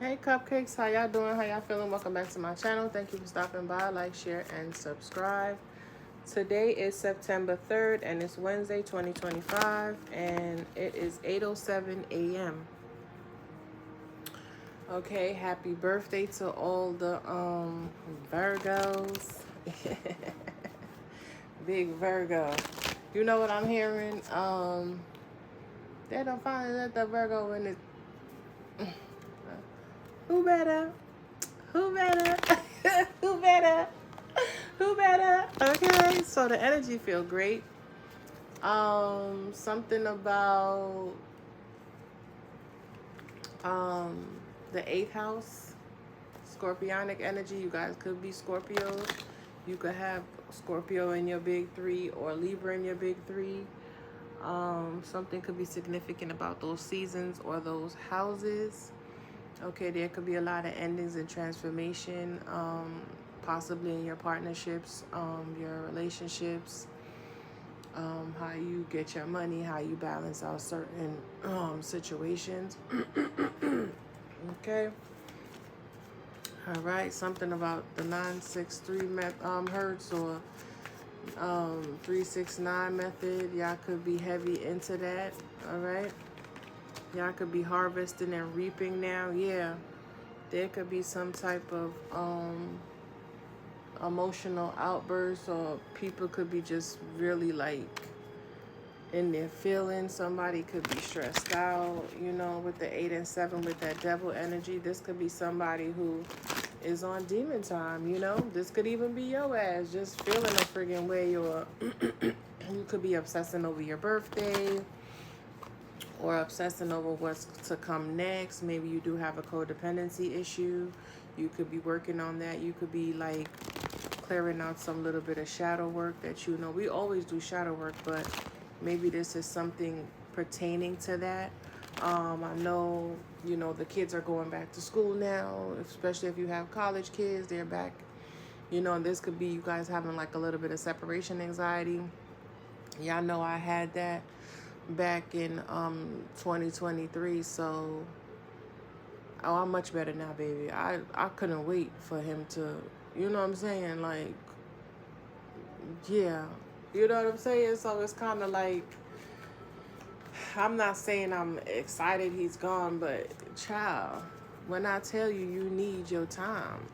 Hey cupcakes, how y'all doing? How y'all feeling? Welcome back to my channel. Thank you for stopping by. Like, share, and subscribe. Today is September 3rd and it's Wednesday 2025 and it is 8:07 a.m. Okay, happy birthday to all the Virgos. Big Virgo. You know what I'm hearing? They don't finally let the Virgo in it. Who better? Who better? Who better? Who better? Okay, so the energy feel great. Something about um the eighth house, Scorpionic energy. You guys could be Scorpios. You could have Scorpio in your big three or Libra in your big three. Something could be significant about those seasons or those houses. Okay, there could be a lot of endings and transformation, possibly in your partnerships, your relationships, how you get your money, how you balance out certain situations. Okay. All right. Something about the 963 hertz or 369 method. Y'all could be heavy into that. All right. Y'all could be harvesting and reaping now. Yeah. There could be some type of emotional outbursts, or people could be just really like in their feelings. Somebody could be stressed out, with the 8 and 7 with that devil energy. This could be somebody who is on demon time. This could even be your ass just feeling a friggin' way, or you could be obsessing over your birthday or obsessing over what's to come next. Maybe you do have a codependency issue. You could be working on that. You could be like clearing out some little bit of shadow work that we always do shadow work, but maybe this is something pertaining to that. I know, the kids are going back to school now, especially if you have college kids, they're back, and this could be you guys having like a little bit of separation anxiety. Y'all know I had that back in 2023, so I'm much better now, baby. I couldn't wait for him to, you know what I'm saying, like, yeah, you know what I'm saying. So it's kind of like, I'm not saying I'm excited he's gone, but child, when I tell you, you need your time.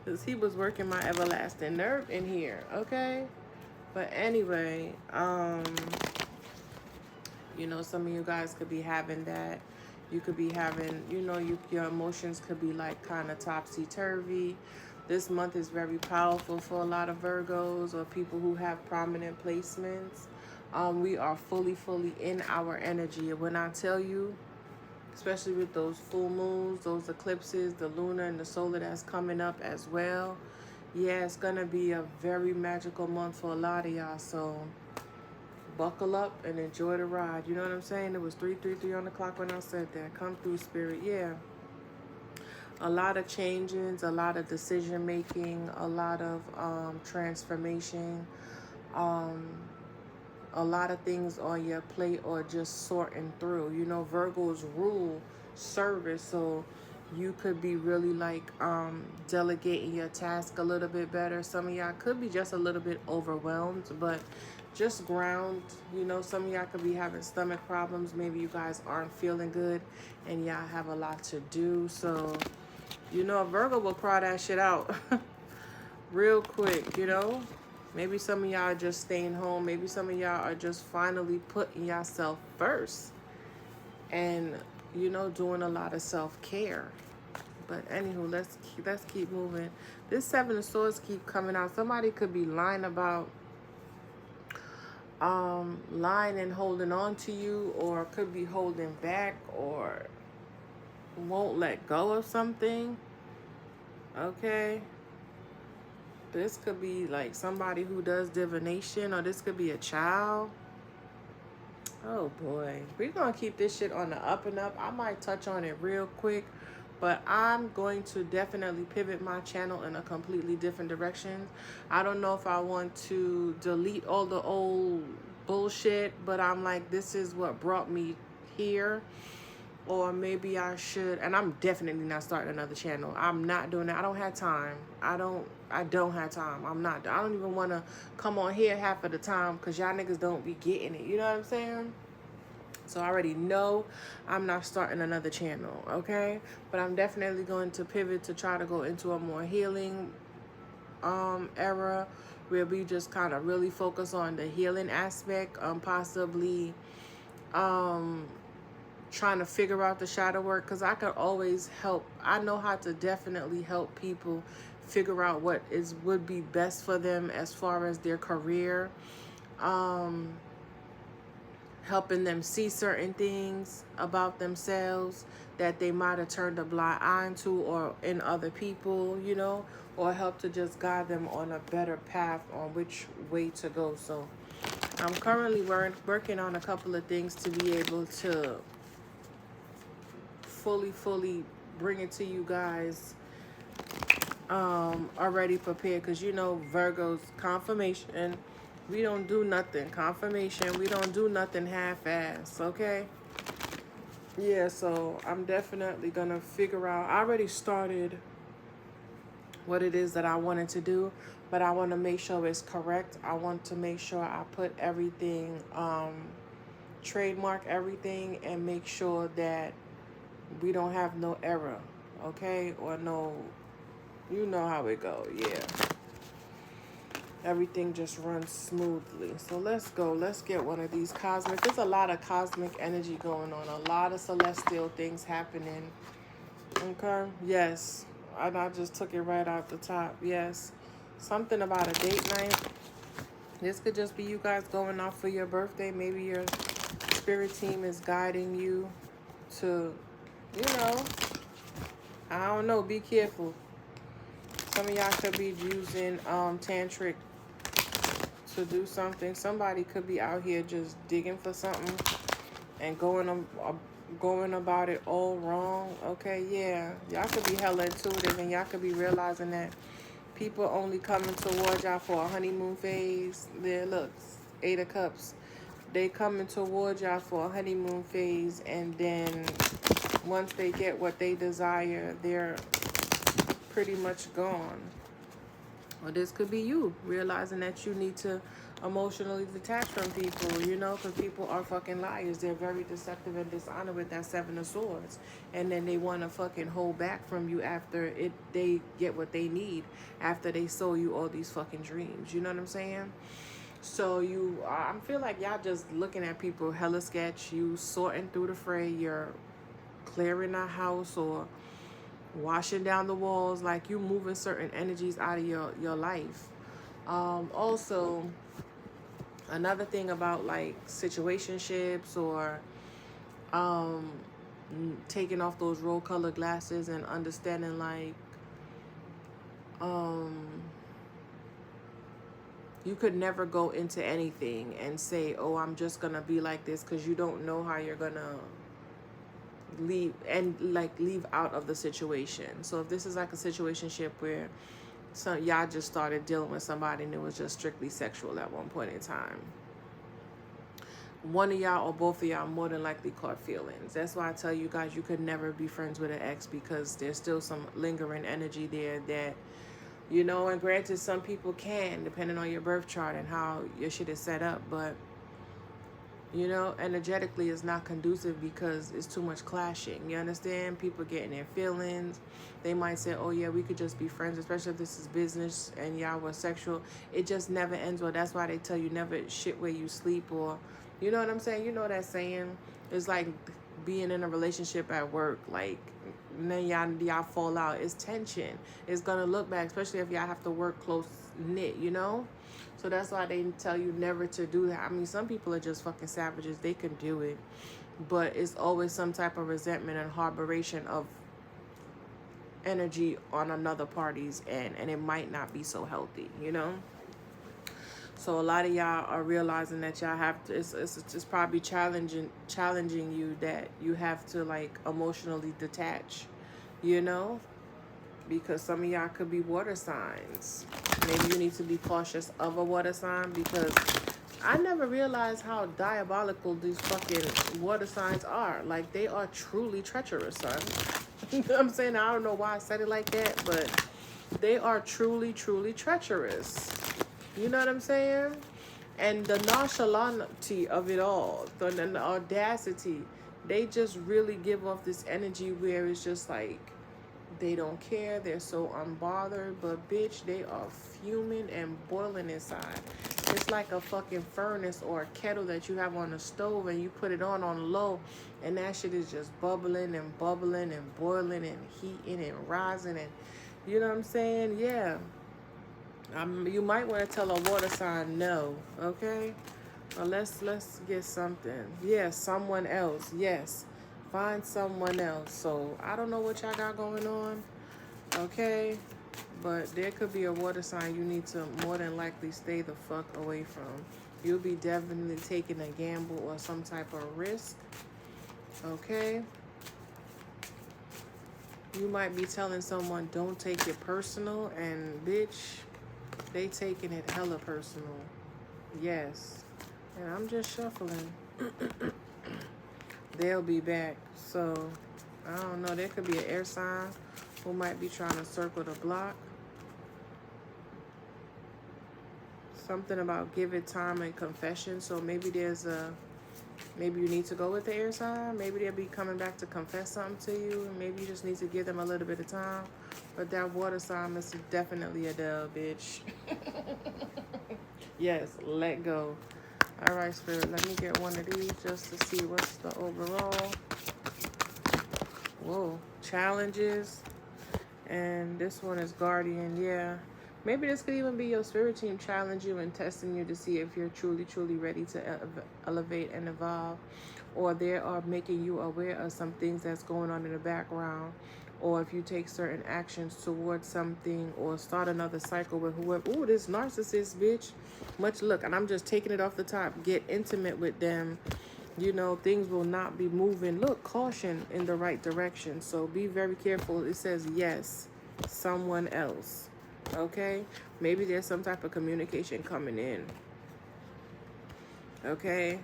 Because he was working my everlasting nerve in here, okay? But anyway, some of you guys could be having that. You could be having, your emotions could be like kind of topsy-turvy. This month is very powerful for a lot of Virgos or people who have prominent placements. We are fully in our energy. And when I tell you, especially with those full moons, those eclipses, the lunar and the solar that's coming up as well, yeah, it's going to be a very magical month for a lot of y'all. So buckle up and enjoy the ride. You know what I'm saying? It was 3:33 on the clock when I said that. Come through, spirit. Yeah. A lot of changes, a lot of decision making, a lot of transformation, a lot of things on your plate or just sorting through. Virgos rule service, so you could be really like delegating your task a little bit better. Some of y'all could be just a little bit overwhelmed, but just ground. Some of y'all could be having stomach problems. Maybe you guys aren't feeling good and y'all have a lot to do. So, a Virgo will cry that shit out real quick, Maybe some of y'all are just staying home. Maybe some of y'all are just finally putting yourself first and, doing a lot of self-care. But anywho, let's keep moving. This 7 of Swords keep coming out. Somebody could be lying about lying and holding on to you, or could be holding back or won't let go of something. Okay. This could be like somebody who does divination, or this could be a child. Oh boy. We're going to keep this shit on the up and up. I might touch on it real quick, but I'm going to definitely pivot my channel in a completely different direction. I don't know if I want to delete all the old bullshit, but I'm like, this is what brought me here, or maybe I should, and I'm definitely not starting another channel. I'm not doing that. I don't have time. I don't have time. I don't even want to come on here half of the time because y'all niggas don't be getting it. You know what I'm saying? So I already know I'm not starting another channel, okay? But I'm definitely going to pivot to try to go into a more healing era where we just kind of really focus on the healing aspect, possibly trying to figure out the shadow work, because I could always help. I know how to definitely help people figure out what would be best for them as far as their career, helping them see certain things about themselves that they might have turned a blind eye to or in other people, you know, or help to just guide them on a better path on which way to go. So I'm currently working on a couple of things to be able to fully bring it to you guys already prepared, because you know Virgo's confirmation, we don't do nothing confirmation, we don't do nothing half-ass, okay? Yeah, so I'm definitely gonna figure out. I already started what it is that I wanted to do, but I want to make sure it's correct. I want to make sure I put everything, trademark everything, and make sure that we don't have no error, okay? Or no, you know how it go, yeah. Everything just runs smoothly. So let's go. Let's get one of these cosmic. There's a lot of cosmic energy going on. A lot of celestial things happening. Okay? Yes. And I just took it right off the top. Yes. Something about a date night. This could just be you guys going off for your birthday. Maybe your spirit team is guiding you to, you know, I don't know. Be careful. Some of y'all could be using tantric to do something. Somebody could be out here just digging for something and going about it all wrong. Okay, yeah. Y'all could be hella intuitive, and y'all could be realizing that people only coming towards y'all for a honeymoon phase. There, look, 8 of Cups. They coming towards y'all for a honeymoon phase, and then once they get what they desire, they're pretty much gone. Or this could be you realizing that you need to emotionally detach from people, you know, because people are fucking liars. They're very deceptive and dishonest with that 7 of Swords. And then they want to fucking hold back from you after they get what they need, after they sold you all these fucking dreams. You know what I'm saying? So I feel like y'all just looking at people hella sketch. You sorting through the fray. You're clearing a house or washing down the walls, like you moving certain energies out of your life. Also, another thing about like situationships or taking off those rose colored glasses and understanding like you could never go into anything and say, oh, I'm just gonna be like this, because you don't know how you're gonna leave out of the situation. So if this is like a situationship where y'all just started dealing with somebody and it was just strictly sexual at one point in time, one of y'all or both of y'all more than likely caught feelings. That's why I tell you guys, you could never be friends with an ex, because there's still some lingering energy there that, you know, and granted some people can, depending on your birth chart and how your shit is set up, but you know, energetically it's not conducive because it's too much clashing. You understand? People getting their feelings. They might say, oh yeah, we could just be friends, especially if this is business and y'all were sexual. It just never ends well. That's why they tell you never shit where you sleep, or, you know what I'm saying? You know that saying? It's like being in a relationship at work, like, and then y'all fall out. It's tension. It's gonna look bad, especially if y'all have to work close knit, you know? So that's why they tell you never to do that. I mean, some people are just fucking savages. They can do it. But it's always some type of resentment and harboration of energy on another party's end. And it might not be so healthy, you know? So a lot of y'all are realizing that y'all have to, it's probably challenging you, that you have to like emotionally detach, you know? Because some of y'all could be water signs. Maybe you need to be cautious of a water sign, because I never realized how diabolical these fucking water signs are. Like, they are truly treacherous, son. You know what I'm saying? I don't know why I said it like that, but they are truly, truly treacherous. You know what I'm saying? And the nonchalantity of it all, the audacity, they just really give off this energy where it's just like they don't care. They're so unbothered, but bitch, they are fuming and boiling inside. It's like a fucking furnace or a kettle that you have on the stove and you put it on low, and that shit is just bubbling and bubbling and boiling and heating and rising, and you know what I'm saying? Yeah. You might want to tell a water sign no, okay? Well, let's get something. Yes, someone else. Yes, find someone else. So I don't know what y'all got going on, okay? But there could be a water sign you need to more than likely stay the fuck away from. You'll be definitely taking a gamble or some type of risk, okay? You might be telling someone don't take it personal, and bitch, they taking it hella personal. Yes. And I'm just shuffling. They'll be back. So, I don't know. There could be an air sign who might be trying to circle the block. Something about give it time and confession. So maybe maybe you need to go with the air sign. Maybe they'll be coming back to confess something to you. Maybe you just need to give them a little bit of time. But that water sign is definitely a dub, bitch. Yes, let go. All right, Spirit, let me get one of these just to see what's the overall. Whoa, challenges. And this one is Guardian, yeah. Maybe this could even be your spirit team challenge you and testing you to see if you're truly, truly ready to elevate and evolve. Or they are making you aware of some things that's going on in the background. Or if you take certain actions towards something or start another cycle with whoever. Ooh, this narcissist, bitch. Much luck. And I'm just taking it off the top. Get intimate with them. You know, things will not be moving. Look, caution in the right direction. So be very careful. It says yes, someone else. Okay? Maybe there's some type of communication coming in. Okay?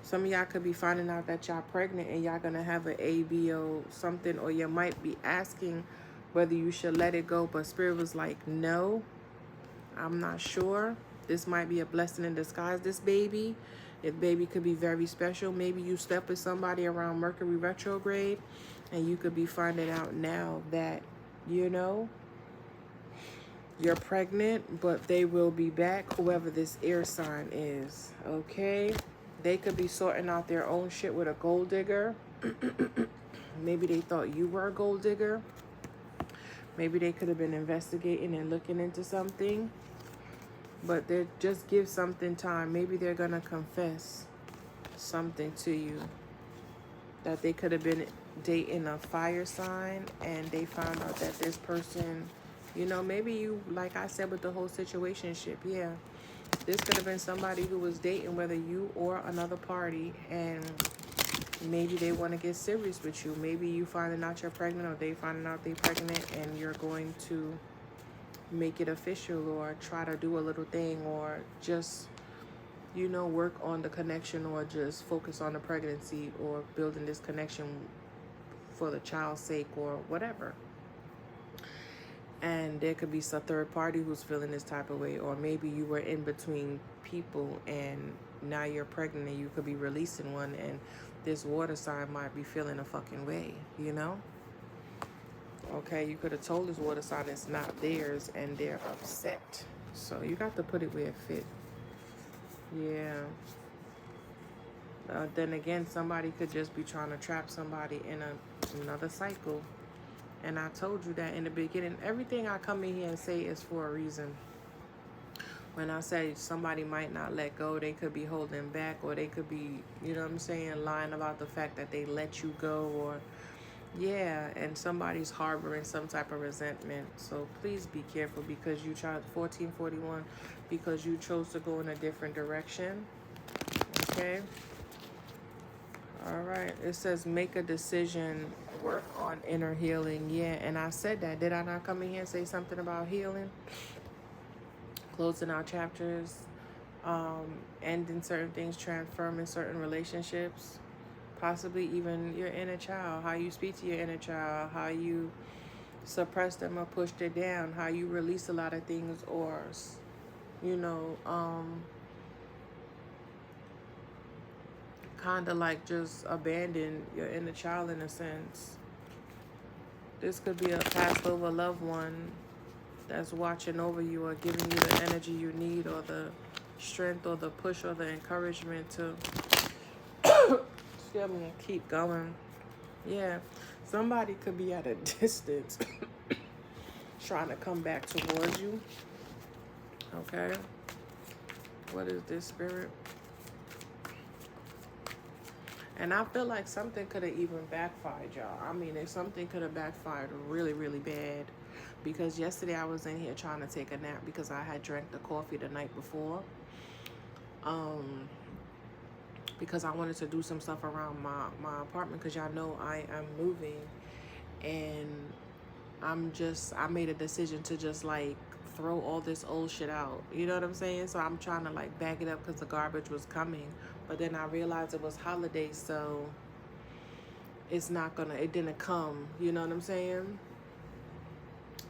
Some of y'all could be finding out that y'all pregnant and y'all gonna have an ABO something, or you might be asking whether you should let it go, but Spirit was like, no, I'm not sure. This might be a blessing in disguise, this baby. This baby could be very special. Maybe you slept with somebody around Mercury retrograde and you could be finding out now that, you know, you're pregnant, but they will be back, whoever this air sign is, okay? They could be sorting out their own shit with a gold digger. Maybe they thought you were a gold digger. Maybe they could have been investigating and looking into something. But they just give something time. Maybe they're going to confess something to you. That they could have been dating a fire sign and they found out that this person, you know, maybe you, like I said with the whole situationship, yeah. This could have been somebody who was dating, whether you or another party, and maybe they want to get serious with you. Maybe you finding out you're pregnant, or they finding out they're pregnant, and you're going to make it official or try to do a little thing, or just, you know, work on the connection, or just focus on the pregnancy, or building this connection for the child's sake, or whatever. And there could be some third party who's feeling this type of way, or maybe you were in between people and now you're pregnant and you could be releasing one, and this water sign might be feeling a fucking way, you know? Okay, you could have told this water sign it's not theirs and they're upset. So you got to put it where it fit. Yeah. Then again, somebody could just be trying to trap somebody in another cycle. And I told you that in the beginning. Everything I come in here and say is for a reason. When I say somebody might not let go, they could be holding back, or they could be, you know what I'm saying, lying about the fact that they let you go, or, yeah, and somebody's harboring some type of resentment. So please be careful, because you tried 1441, because you chose to go in a different direction. Okay? All right. It says make a decision, work on inner healing. Yeah, and I said that. Did I not come in here and say something about healing? Closing out chapters. ending certain things, transforming certain relationships, possibly even your inner child, how you speak to your inner child, how you suppress them or push it down, how you release a lot of things, or, you know, kind of like just abandon your inner child in a sense. This could be a passed over loved one that's watching over you or giving you the energy you need, or the strength or the push or the encouragement to excuse me, keep going. Yeah, somebody could be at a distance trying to come back towards you. Okay, what is this, spirit? And I feel like something could have even backfired, y'all. I mean, if something could have backfired really, really bad. Because yesterday I was in here trying to take a nap because I had drank the coffee the night before. Because I wanted to do some stuff around my apartment, because y'all know I am moving. And I made a decision to just like throw all this old shit out. You know what I'm saying? So I'm trying to like back it up because the garbage was coming. But then I realized it was holidays, so it didn't come. You know what I'm saying?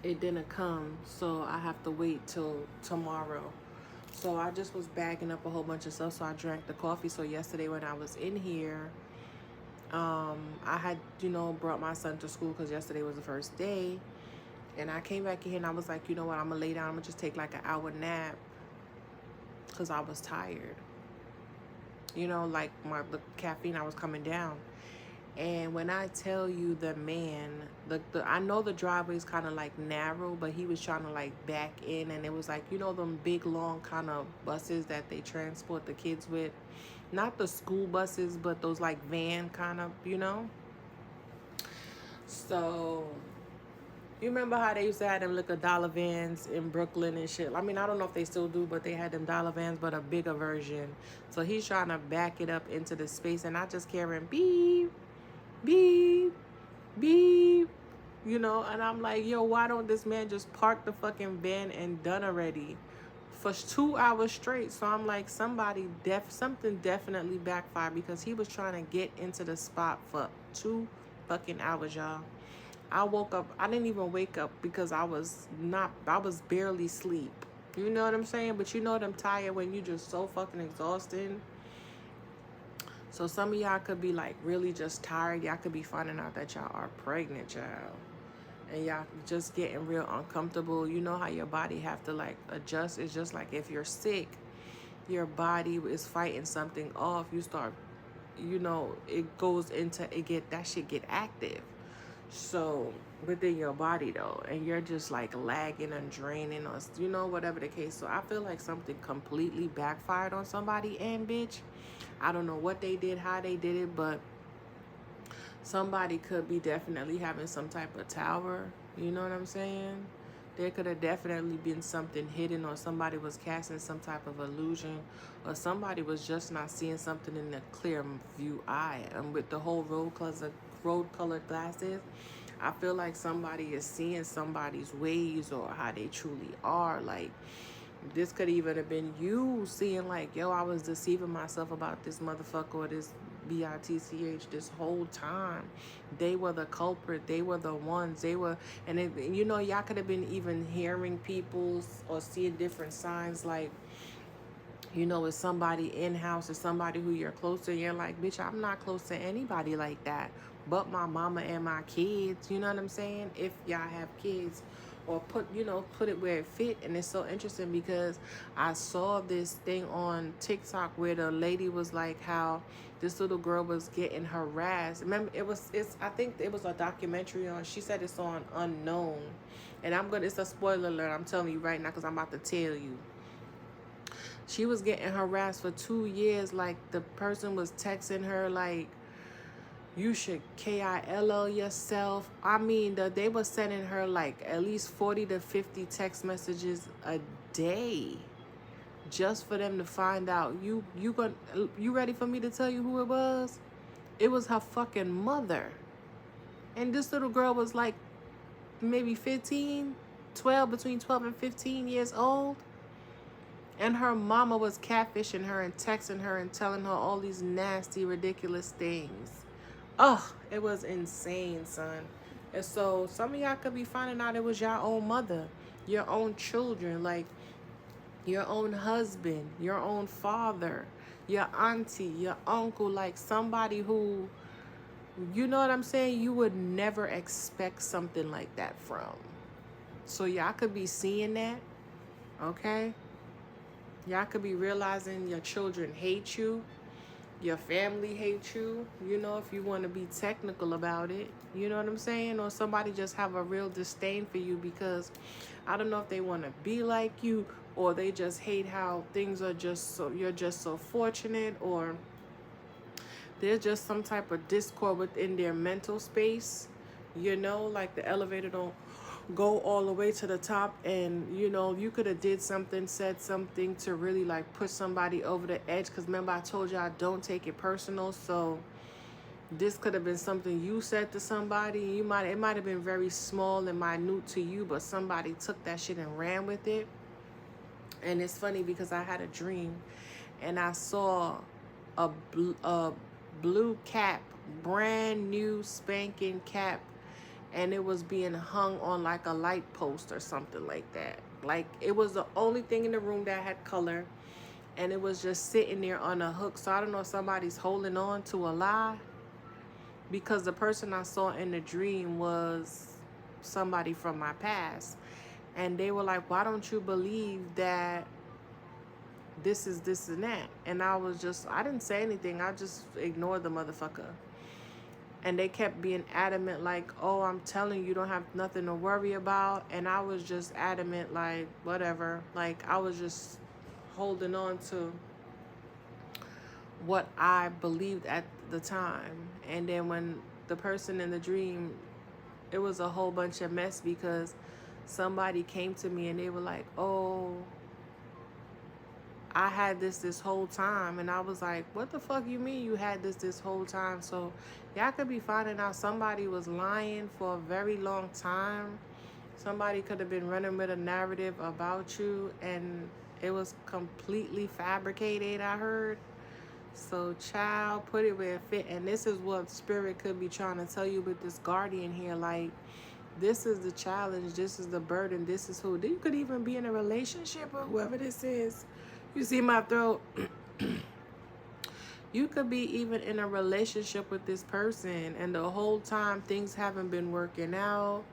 It didn't come, so I have to wait till tomorrow. So I just was bagging up a whole bunch of stuff, so I drank the coffee. So yesterday when I was in here, I had, brought my son to school because yesterday was the first day. And I came back in here and I was like, you know what, I'm going to lay down. I'm going to just take like an hour nap because I was tired. Like the caffeine, I was coming down. And when I tell you the man, I know the driveway is kind of like narrow, but he was trying to like back in, and it was like, them big long kind of buses that they transport the kids with. Not the school buses, but those like van kind of, So you remember how they used to have them little dollar vans in Brooklyn and shit? I mean, I don't know if they still do, but they had them dollar vans, but a bigger version. So he's trying to back it up into the space, and I just hearing beep, beep, beep, and I'm like, yo, why don't this man just park the fucking van and done already for 2 hours straight? So I'm like, something definitely backfired, because he was trying to get into the spot for 2 fucking hours, y'all. I woke up, I didn't even wake up because I was barely asleep. You know what I'm saying? But I'm tired when you just so fucking exhausted. So some of y'all could be like really just tired. Y'all could be finding out that y'all are pregnant, child. And y'all just getting real uncomfortable. You know how your body have to like adjust. It's just like if you're sick, your body is fighting something off. You start, it goes into, that shit get active. So within your body though, and you're just like lagging and draining, or whatever the case. So I feel like something completely backfired on somebody. And bitch, I don't know what they did, how they did it, but somebody could be definitely having some type of tower. You know what I'm saying? There could have definitely been something hidden, or somebody was casting some type of illusion, or somebody was just not seeing something in the clear view eye. And with the whole road-colored glasses, I feel like somebody is seeing somebody's ways or how they truly are. Like, this could even have been you seeing like, yo, I was deceiving myself about this motherfucker or this BITCH this whole time. They were the culprit. They were the ones. They were, and it, y'all could have been even hearing people's or seeing different signs, like, it's somebody in-house or somebody who you're close to. You're like, bitch, I'm not close to anybody like that but my mama and my kids. You know what I'm saying? If y'all have kids, or put it where it fit. And it's so interesting because I saw this thing on TikTok where the lady was like, how this little girl was getting harassed. Remember, I think it was a documentary on, she said it's on Unknown. And it's a spoiler alert, I'm telling you right now, because I'm about to tell you. She was getting harassed for 2 years. Like, the person was texting her like, you should KILL yourself. I mean, they were sending her like at least 40 to 50 text messages a day just for them to find out. You ready for me to tell you who it was? It was her fucking mother. And this little girl was like maybe between 12 and 15 years old. And her mama was catfishing her and texting her and telling her all these nasty, ridiculous things. Oh, it was insane, son. And so some of y'all could be finding out it was your own mother, your own children, like your own husband, your own father, your auntie, your uncle, like somebody who, you know what I'm saying, you would never expect something like that from. So y'all could be seeing that, okay? Y'all could be realizing your children hate you, your family hates you, you know, if you want to be technical about it, you know what I'm saying? Or somebody just have a real disdain for you because I don't know if they want to be like you, or they just hate how things are just so, you're just so fortunate, or there's just some type of discord within their mental space, you know, like the elevator don't go all the way to the top, and you know, you could have did something, said something to really like push somebody over the edge, because remember I told you I don't take it personal. So this could have been something you said to somebody. It might have been very small and minute to you, but somebody took that shit and ran with it. And it's funny because I had a dream and I saw a blue cap, brand new spanking cap, and it was being hung on like a light post or something like that. Like it was the only thing in the room that had color, and it was just sitting there on a hook. So I don't know if somebody's holding on to a lie, because the person I saw in the dream was somebody from my past, and they were like, why don't you believe that this is this and that? And I didn't say anything. I just ignored the motherfucker. And they kept being adamant like, oh, I'm telling you, you don't have nothing to worry about. And I was just adamant like, whatever. Like I was just holding on to what I believed at the time. And then when the person in the dream, it was a whole bunch of mess, because somebody came to me and they were like, oh, I had this whole time. And I was like, what the fuck you mean you had this whole time? So y'all could be finding out somebody was lying for a very long time. Somebody could have been running with a narrative about you, and it was completely fabricated, I heard. So child, put it where it fit. And this is what spirit could be trying to tell you with this guardian here. Like, this is the challenge, this is the burden, this is who. You could even be in a relationship with whoever this is. You see my throat? You could be even in a relationship with this person, and the whole time things haven't been working out.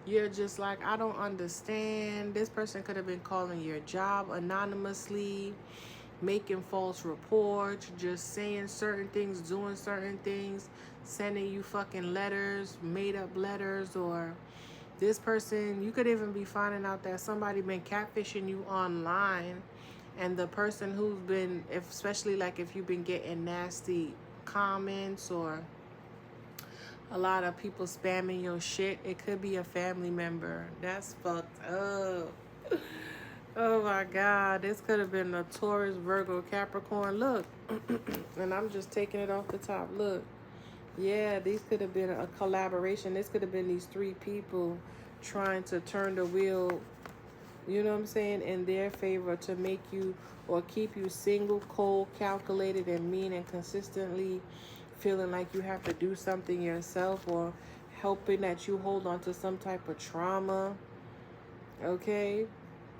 You're just like, I don't understand. This person could have been calling your job anonymously, making false reports, just saying certain things, doing certain things, sending you fucking letters, made up letters. Or this person, you could even be finding out that somebody been catfishing you online, and the person who's been, especially like if you've been getting nasty comments or a lot of people spamming your shit, it could be a family member. That's fucked up. Oh my God, this could have been a Taurus, Virgo, Capricorn. Look, and I'm just taking it off the top. Look, yeah, these could have been a collaboration. This could have been these three people trying to turn the wheel, you know what I'm saying, in their favor, to make you or keep you single, cold, calculated, and mean, and consistently feeling like you have to do something yourself, or helping that you hold on to some type of trauma. Okay?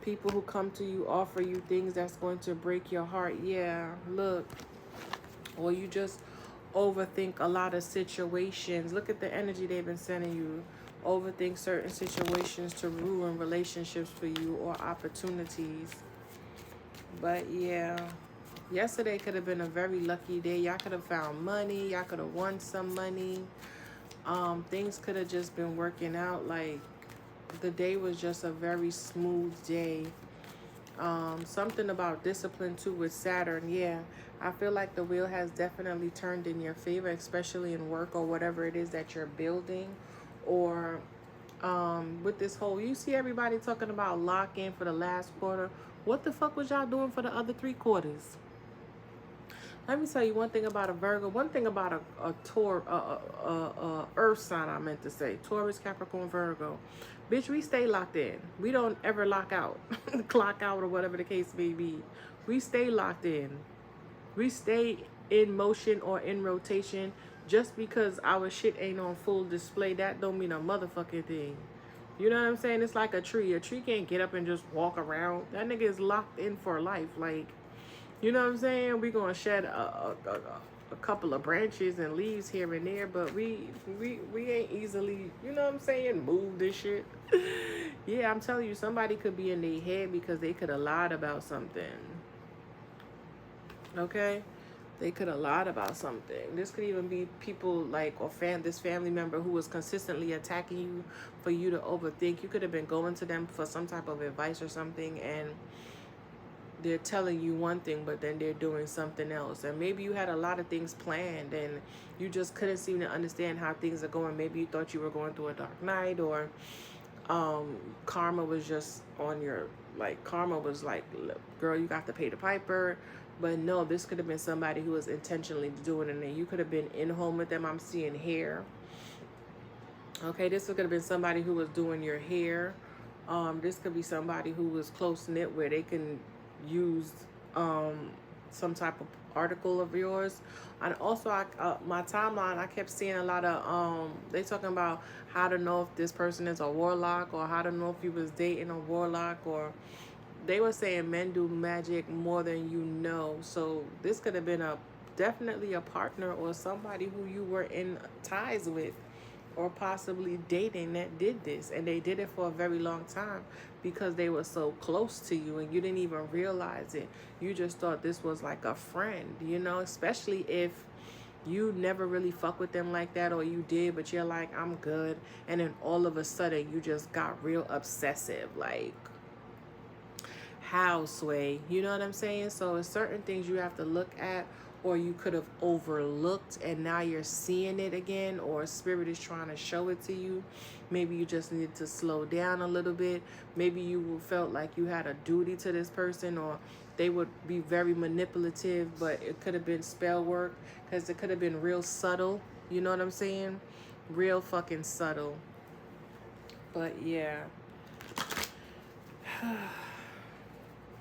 People who come to you offer you things that's going to break your heart. Yeah, look. Or you just overthink a lot of situations. Look at the energy they've been sending you. Overthink certain situations to ruin relationships for you or opportunities. But yeah, yesterday could have been a very lucky day. Y'all could have found money. Y'all could have won some money. Things could have just been working out. Like, the day was just a very smooth day. Something about discipline too with Saturn. Yeah, I feel like the wheel has definitely turned in your favor, especially in work or whatever it is that you're building. Or with this whole, you see everybody talking about lock-in for the last quarter. What the fuck was y'all doing for the other 3 quarters? Let me tell you one thing about a Virgo. One thing about Earth sign, I meant to say. Taurus, Capricorn, Virgo. Bitch, we stay locked in. We don't ever lock out. Clock out or whatever the case may be. We stay locked in. We stay in motion or in rotation. Just because our shit ain't on full display, that don't mean a motherfucking thing. You know what I'm saying? It's like a tree. A tree can't get up and just walk around. That nigga is locked in for life. Like, you know what I'm saying? We're gonna shed a couple of branches and leaves here and there, but we ain't easily, you know what I'm saying, move this shit. Yeah, I'm telling you, somebody could be in their head because they could have lied about something. Okay? They could have lied about something. This could even be people like, or this family member who was consistently attacking you for you to overthink. You could have been going to them for some type of advice or something, and they're telling you one thing, but then they're doing something else. And maybe you had a lot of things planned and you just couldn't seem to understand how things are going. Maybe you thought you were going through a dark night, or karma was just on your, like, karma was like, girl, you got to pay the piper. But no, this could have been somebody who was intentionally doing it, and you could have been in home with them. I'm seeing hair. Okay, this could have been somebody who was doing your hair. This could be somebody who was close-knit where they can use some type of article of yours. And also, my timeline, I kept seeing a lot of they talking about how to know if this person is a warlock, or how to know if you was dating a warlock, or they were saying men do magic more than you know. So this could have been definitely a partner or somebody who you were in ties with or possibly dating that did this, and they did it for a very long time because they were so close to you and you didn't even realize it. You just thought this was like a friend, you know, especially if you never really fuck with them like that, or you did but you're like, I'm good, and then all of a sudden you just got real obsessive. Like, how, Sway? You know what I'm saying? So it's certain things you have to look at, or you could have overlooked and now you're seeing it again, or spirit is trying to show it to you. Maybe you just need to slow down a little bit. Maybe you felt like you had a duty to this person, or they would be very manipulative, but it could have been spell work, because it could have been real subtle. You know what I'm saying? Real fucking subtle. But yeah.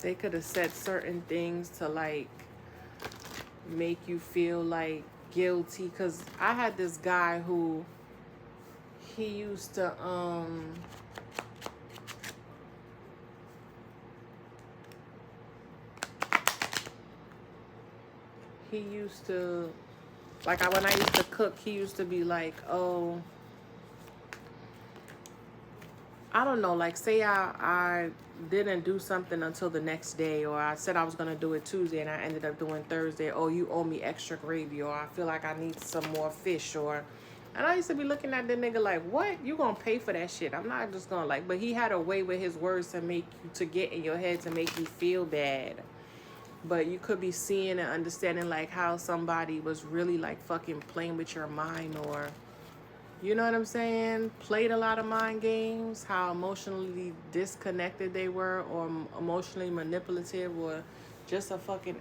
They could have said certain things to, like, make you feel like guilty. Because I had this guy who he used to like, when I used to cook, he used to be like, oh, I don't know, like, say I didn't do something until the next day, or I said I was going to do it Tuesday and I ended up doing Thursday. Oh, you owe me extra gravy, or I feel like I need some more fish, or... And I used to be looking at the nigga like, what? You going to pay for that shit? I'm not just going to, like... But he had a way with his words to get in your head to make you feel bad. But you could be seeing and understanding, like, how somebody was really, like, fucking playing with your mind, or... You know what I'm saying? Played a lot of mind games, how emotionally disconnected they were, or emotionally manipulative, or just a fucking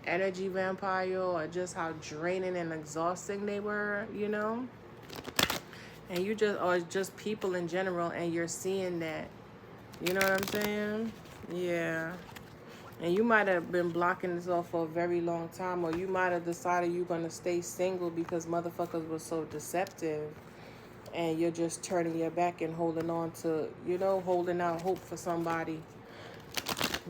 energy vampire, or just how draining and exhausting they were, you know? And you just, or just people in general, and you're seeing that. You know what I'm saying? Yeah. And you might have been blocking this off for a very long time, or you might have decided you're going to stay single because motherfuckers were so deceptive. And you're just turning your back and holding on to, you know, holding out hope for somebody.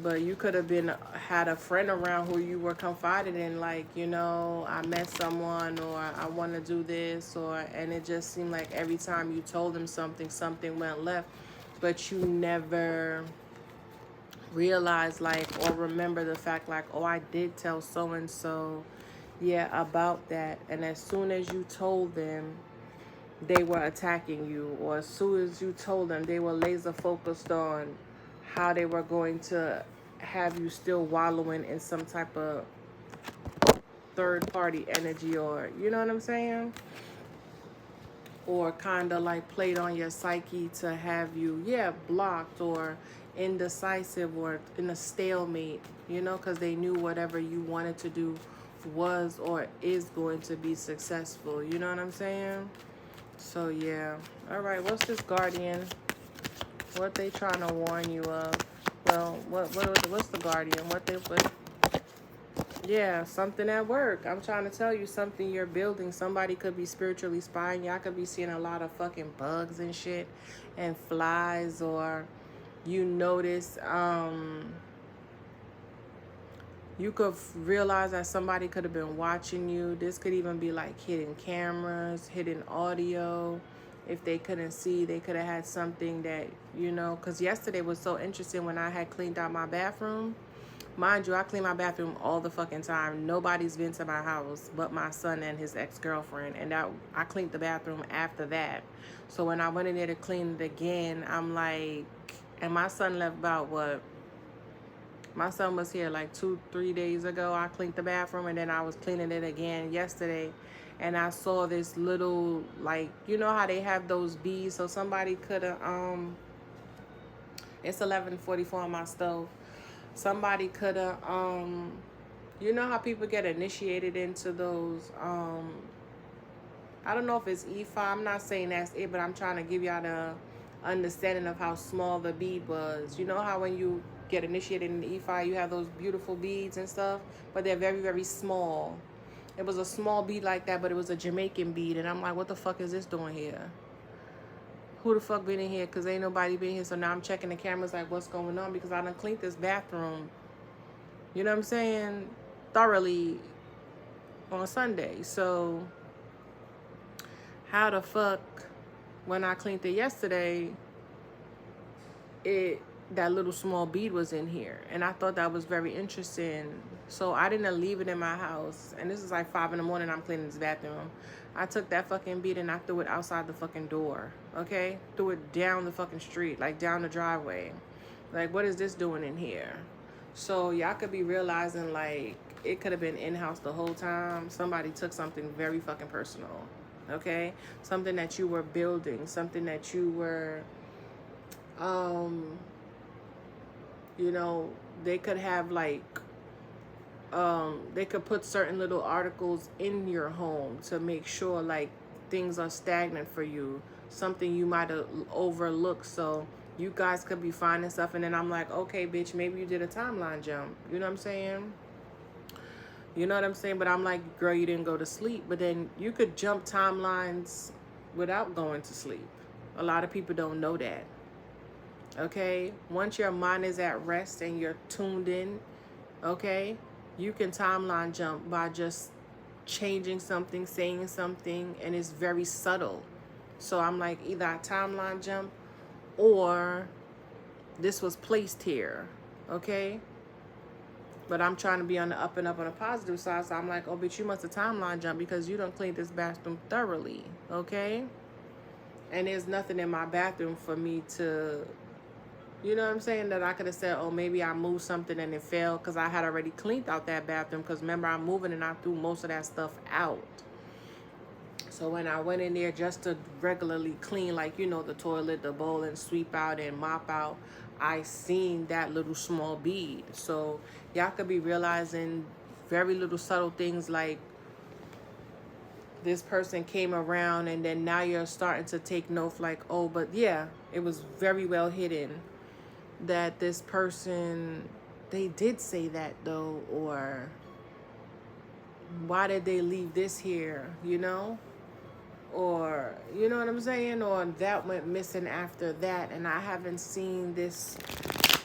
But you could have had a friend around who you were confided in, like, you know, I met someone, or I want to do this, and it just seemed like every time you told them something went left, but you never realized, like, or remember the fact, like, oh, I did tell so-and-so, yeah, about that. And as soon as you told them, they were attacking you, or as soon as you told them, they were laser focused on how they were going to have you still wallowing in some type of third party energy, or, you know what I'm saying? Or kind of like played on your psyche to have you, yeah, blocked, or indecisive, or in a stalemate, you know, because they knew whatever you wanted to do was or is going to be successful. You know what I'm saying? So yeah. All right, what's this Guardian? What they trying to warn you of? Well, what's the Guardian? Yeah, something at work. I'm trying to tell you something you're building. Somebody could be spiritually spying. Y'all could be seeing a lot of fucking bugs and shit and flies, or you notice you could realize that somebody could have been watching you. This could even be like hidden cameras, hidden audio. If they couldn't see, they could have had something that, you know, because yesterday was so interesting when I had cleaned out my bathroom. Mind you, I clean my bathroom all the fucking time. Nobody's been to my house but my son and his ex-girlfriend. And I cleaned the bathroom after that. So when I went in there to clean it again, I'm like, and my son left about what? My son was here like 2-3 days ago. I cleaned the bathroom and then I was cleaning it again yesterday. And I saw this little, like, you know how they have those bees? So somebody could have, it's 11:44 on my stove. Somebody could have, you know how people get initiated into those, I don't know if it's E5. I'm not saying that's it, but I'm trying to give y'all the understanding of how small the bead was. You know how when you get initiated in the E5, you have those beautiful beads and stuff, but they're very, very small. It was a small bead like that, but it was a Jamaican bead, and I'm like, what the fuck is this doing here? Who the fuck been in here? Because ain't nobody been here. So now I'm checking the cameras like, what's going on? Because I done cleaned this bathroom, you know what I'm saying, thoroughly on Sunday. So how the fuck, when I cleaned it yesterday, that little small bead was in here. And I thought that was very interesting. So I didn't leave it in my house. And this is like 5 in the morning, I'm cleaning this bathroom. I took that fucking bead and I threw it outside the fucking door, okay? Threw it down the fucking street, like down the driveway. Like, what is this doing in here? So y'all could be realizing, like, it could have been in-house the whole time. Somebody took something very fucking personal, okay? Something that you were building, something that you were, you know, they could have, like, they could put certain little articles in your home to make sure like things are stagnant for you, something you might have overlooked. So you guys could be finding stuff, and then I'm like, okay, bitch, maybe you did a timeline jump. You know what I'm saying? You know what I'm saying? But I'm like, girl, you didn't go to sleep. But then you could jump timelines without going to sleep. A lot of people don't know that. Okay? Once your mind is at rest and you're tuned in, okay, you can timeline jump by just changing something, saying something, and it's very subtle. So I'm like, either I timeline jump or this was placed here, okay? But I'm trying to be on the up and up on the positive side. So I'm like, oh, bitch, you must have timeline jump because you don't clean this bathroom thoroughly, okay? And there's nothing in my bathroom for me to, you know what I'm saying, that I could have said, oh, maybe I moved something and it fell, because I had already cleaned out that bathroom. Because remember, I'm moving and I threw most of that stuff out. So when I went in there just to regularly clean, like, you know, the toilet, the bowl, and sweep out and mop out, I seen that little small bead. So y'all could be realizing very little subtle things, like this person came around, and then now you're starting to take note, like, oh, but yeah, it was very well hidden that this person, they did say that though, or why did they leave this here, you know? Or, you know what I'm saying? Or that went missing after that, and I haven't seen this.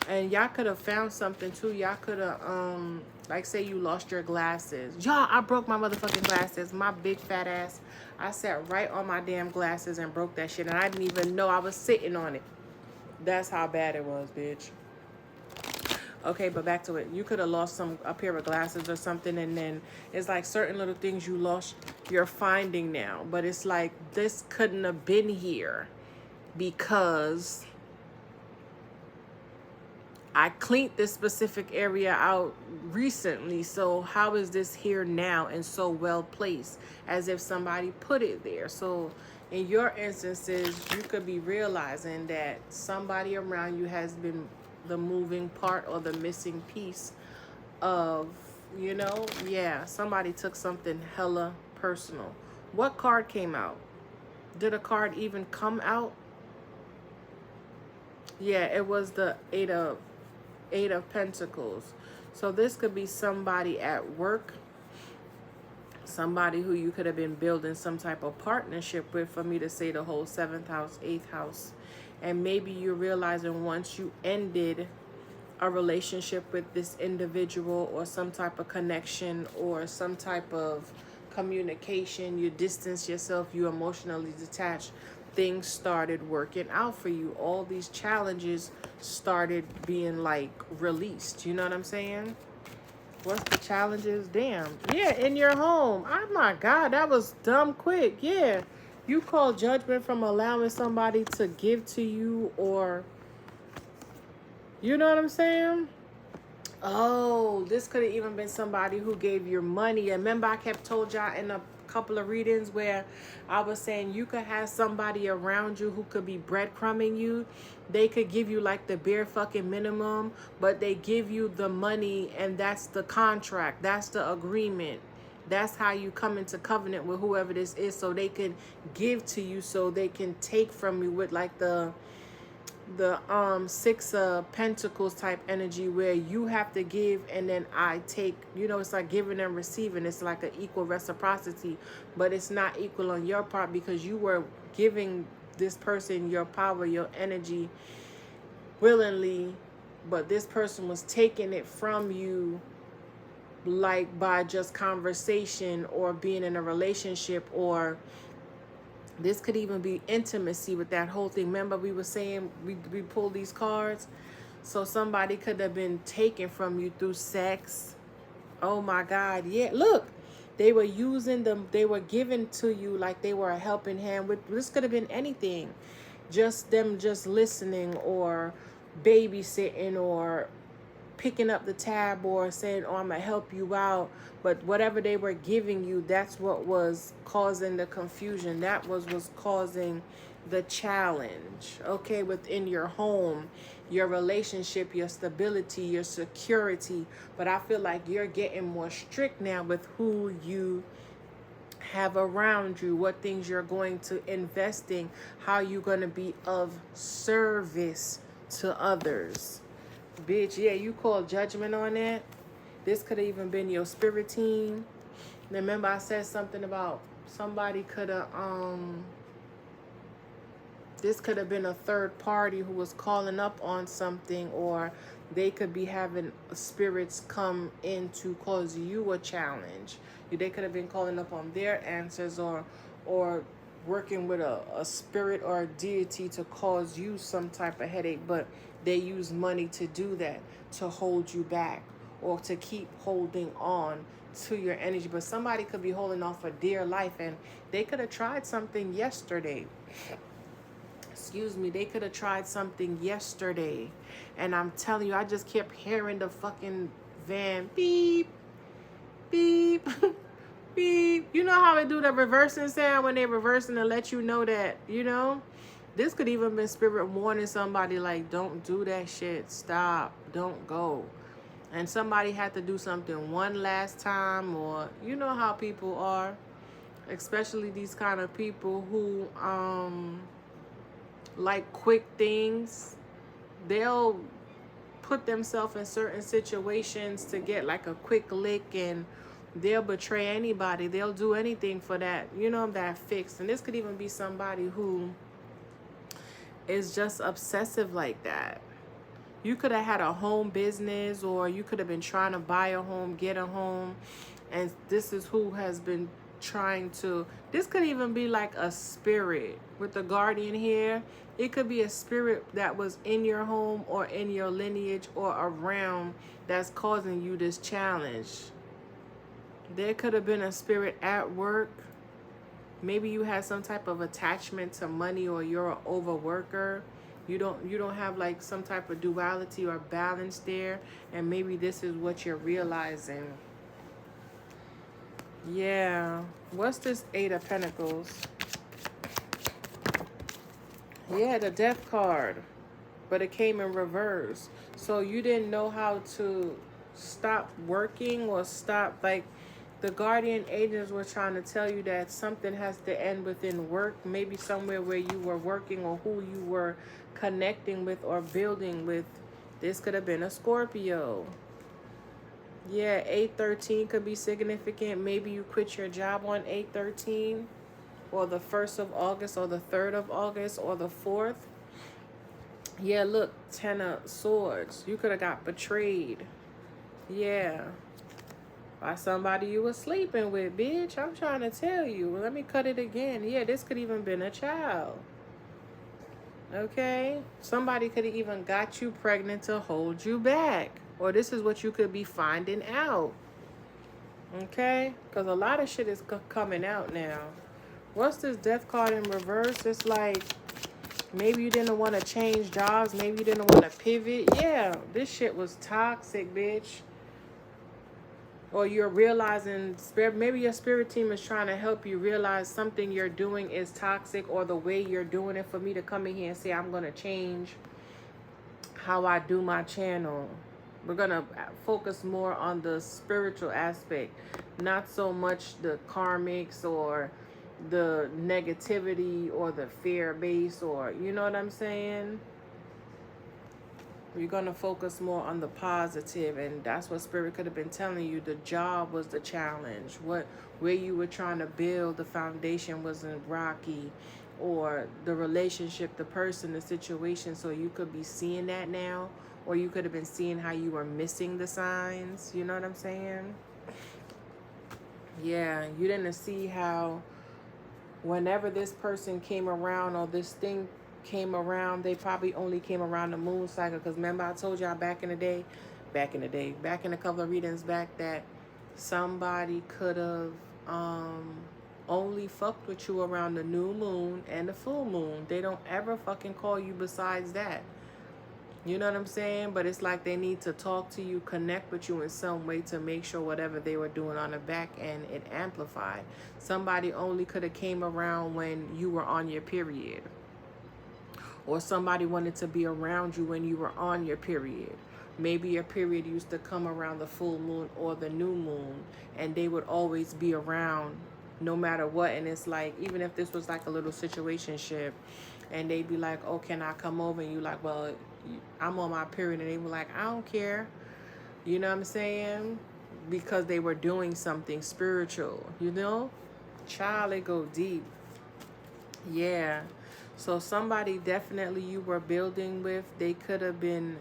And y'all could have found something too. Y'all could have, like, say you lost your glasses. Y'all, I broke my motherfucking glasses. My big fat ass. I sat right on my damn glasses and broke that shit, and I didn't even know I was sitting on it. That's how bad it was, bitch. Okay, but back to it. You could have lost a pair of glasses or something, and then it's like certain little things you lost, you're finding now. But it's like, this couldn't have been here because I cleaned this specific area out recently. So how is this here now and so well placed, as if somebody put it there? So in your instances, you could be realizing that somebody around you has been the moving part or the missing piece of You know, yeah, somebody took something hella personal. What card came out? Did a card even come out? Yeah, it was the Eight of Pentacles. So this could be somebody at work, somebody who you could have been building some type of partnership with, for me to say the whole seventh house, eighth house. And maybe you're realizing once you ended a relationship with this individual or some type of connection or some type of communication, you distance yourself, you emotionally detached, things started working out for you. All these challenges started being like released. You know what I'm saying? What's the challenges? Damn. Yeah, in your home. Oh my God, that was dumb quick. Yeah. You call judgment from allowing somebody to give to you, or you know what I'm saying? Oh, this could have even been somebody who gave you money. And remember, I kept told y'all in a couple of readings where I was saying you could have somebody around you who could be breadcrumbing you. They could give you like the bare fucking minimum, but they give you the money, and that's the contract. That's the agreement. That's how you come into covenant with whoever this is, so they can give to you, so they can take from you with like the Six of Pentacles type energy, where you have to give and then I take. You know, it's like giving and receiving. It's like an equal reciprocity, but it's not equal on your part because you were giving this person your power, your energy willingly, but this person was taking it from you, like by just conversation or being in a relationship, or this could even be intimacy with that whole thing. Remember, we were saying we pulled these cards. So somebody could have been taken from you through sex. Oh my God. Yeah. Look, they were using them. They were given to you like they were a helping hand. With this could have been anything. Just them just listening or babysitting or picking up the tab or saying, oh, I'm gonna help you out. But whatever they were giving you, that's what was causing the confusion. That was causing the challenge, okay, within your home, your relationship, your stability, your security. But I feel like you're getting more strict now with who you have around you, what things you're going to invest in, how you're going to be of service to others. Bitch, yeah, you called judgment on that. This could have even been your spirit team. Remember I said something about somebody could have, this could have been a third party who was calling up on something, or they could be having spirits come in to cause you a challenge. They could have been calling up on their answers, or working with a spirit or a deity to cause you some type of headache, but they use money to do that, to hold you back or to keep holding on to your energy. But somebody could be holding on for dear life, and they could have tried something yesterday. Excuse me, they could have tried something yesterday. And I'm telling you, I just kept hearing the fucking van beep, beep, beep. You know how they do the reversing sound when they reversing to let you know that, you know? This could even be spirit warning somebody like, don't do that shit. Stop. Don't go. And somebody had to do something one last time, or you know how people are, especially these kind of people who like quick things. They'll put themselves in certain situations to get like a quick lick, and they'll betray anybody. They'll do anything for that, you know, that fix. And this could even be somebody who is just obsessive like that. You could have had a home business, or you could have been trying to buy a home, get a home, and this is who has been trying to. This could even be like a spirit with the guardian here. It could be a spirit that was in your home or in your lineage or around that's causing you this challenge. There could have been a spirit at work. Maybe you had some type of attachment to money, or you're an overworker. You don't have like some type of duality or balance there, and maybe this is what you're realizing. Yeah. What's this Eight of Pentacles? Yeah, the Death card. But it came in reverse. So you didn't know how to stop working or stop, like, the guardian angels were trying to tell you that something has to end within work, maybe somewhere where you were working or who you were connecting with or building with. This could have been a Scorpio. Yeah, 8/13 could be significant. Maybe you quit your job on 8/13 or the 1st of August or the 3rd of August or the 4th. Yeah, look, 10 of Swords. You could have got betrayed. Yeah. By somebody you were sleeping with, bitch. I'm trying to tell you. Let me cut it again. Yeah, this could even been a child. Okay? Somebody could have even got you pregnant to hold you back. Or this is what you could be finding out. Okay? Because a lot of shit is coming out now. What's this death card in reverse? It's like, maybe you didn't want to change jobs. Maybe you didn't want to pivot. Yeah, this shit was toxic, bitch. Or you're realizing, maybe your spirit team is trying to help you realize something you're doing is toxic, or the way you're doing it. For me to come in here and say, I'm going to change how I do my channel. We're going to focus more on the spiritual aspect, not so much the karmics or the negativity or the fear base, or, you know what I'm saying? You're going to focus more on the positive, and that's what Spirit could have been telling you. The job was the challenge. Where you were trying to build, the foundation wasn't rocky, or the relationship, the person, the situation. So you could be seeing that now, or you could have been seeing how you were missing the signs. You know what I'm saying? Yeah, you didn't see how whenever this person came around or this thing came around, they probably only came around the moon cycle. Because remember, I told y'all back in a couple of readings back, that somebody could have only fucked with you around the new moon and the full moon. They don't ever fucking call you besides that. You know what I'm saying? But it's like they need to talk to you, connect with you in some way to make sure whatever they were doing on the back end, it amplified. Somebody only could have came around when you were on your period. Or somebody wanted to be around you when you were on your period. Maybe your period used to come around the full moon or the new moon, and they would always be around no matter what. And it's like, even if this was like a little situationship, and they'd be like, oh, can I come over? And you like, well, I'm on my period. And they were like, I don't care. You know what I'm saying? Because they were doing something spiritual, you know? Child, it go deep. Yeah. So somebody definitely you were building with, they could have been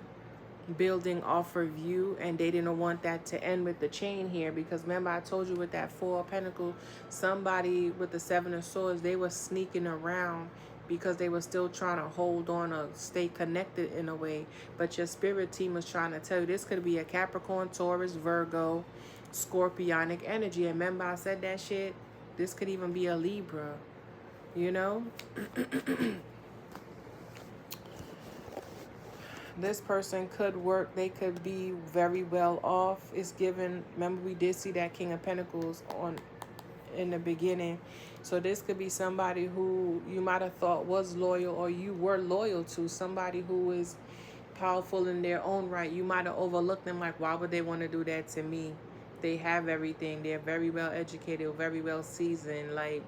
building off of you, and they didn't want that to end with the chain here. Because remember, I told you with that 4 of Pentacles, somebody with the 7 of Swords, they were sneaking around because they were still trying to hold on or stay connected in a way. But your spirit team was trying to tell you this could be a Capricorn, Taurus, Virgo, Scorpionic energy. And remember, I said that shit. This could even be a Libra, you know? This person could work. They could be very well off. It's given. Remember, we did see that King of Pentacles in the beginning. So this could be somebody who you might have thought was loyal, or you were loyal to. Somebody who is powerful in their own right. You might have overlooked them, like, why would they want to do that to me? They have everything. They're very well educated, very well seasoned. Like,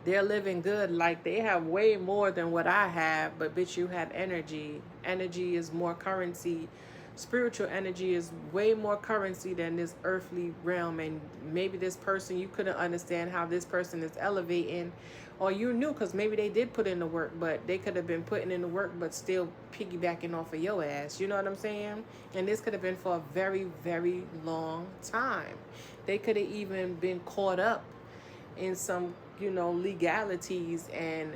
they're living good. Like, they have way more than what I have. But bitch, you have energy. Energy is more currency. Spiritual energy is way more currency than this earthly realm. And maybe this person, you couldn't understand how this person is elevating, or you knew because maybe they did put in the work, but they could have been putting in the work but still piggybacking off of your ass. You know what I'm saying? And this could have been for a very, very long time. They could have even been caught up in some, you know, legalities, and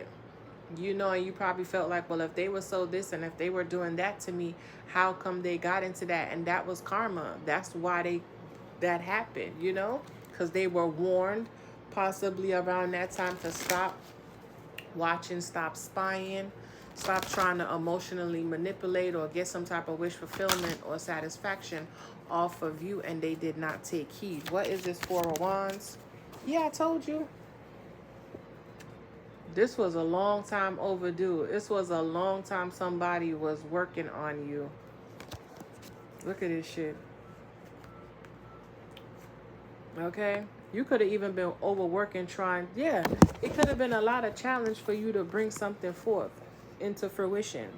you know, and you probably felt like, well, if they were so this and if they were doing that to me, how come they got into that? And that was karma. That's why that happened, you know, because they were warned possibly around that time to stop watching, stop spying, stop trying to emotionally manipulate or get some type of wish fulfillment or satisfaction off of you, and they did not take heed. What is this 4 of Wands? Yeah, I told you. This was a long time overdue. This was a long time somebody was working on you. Look at this shit. Okay? You could have even been overworking trying. Yeah, it could have been a lot of challenge for you to bring something forth into fruition.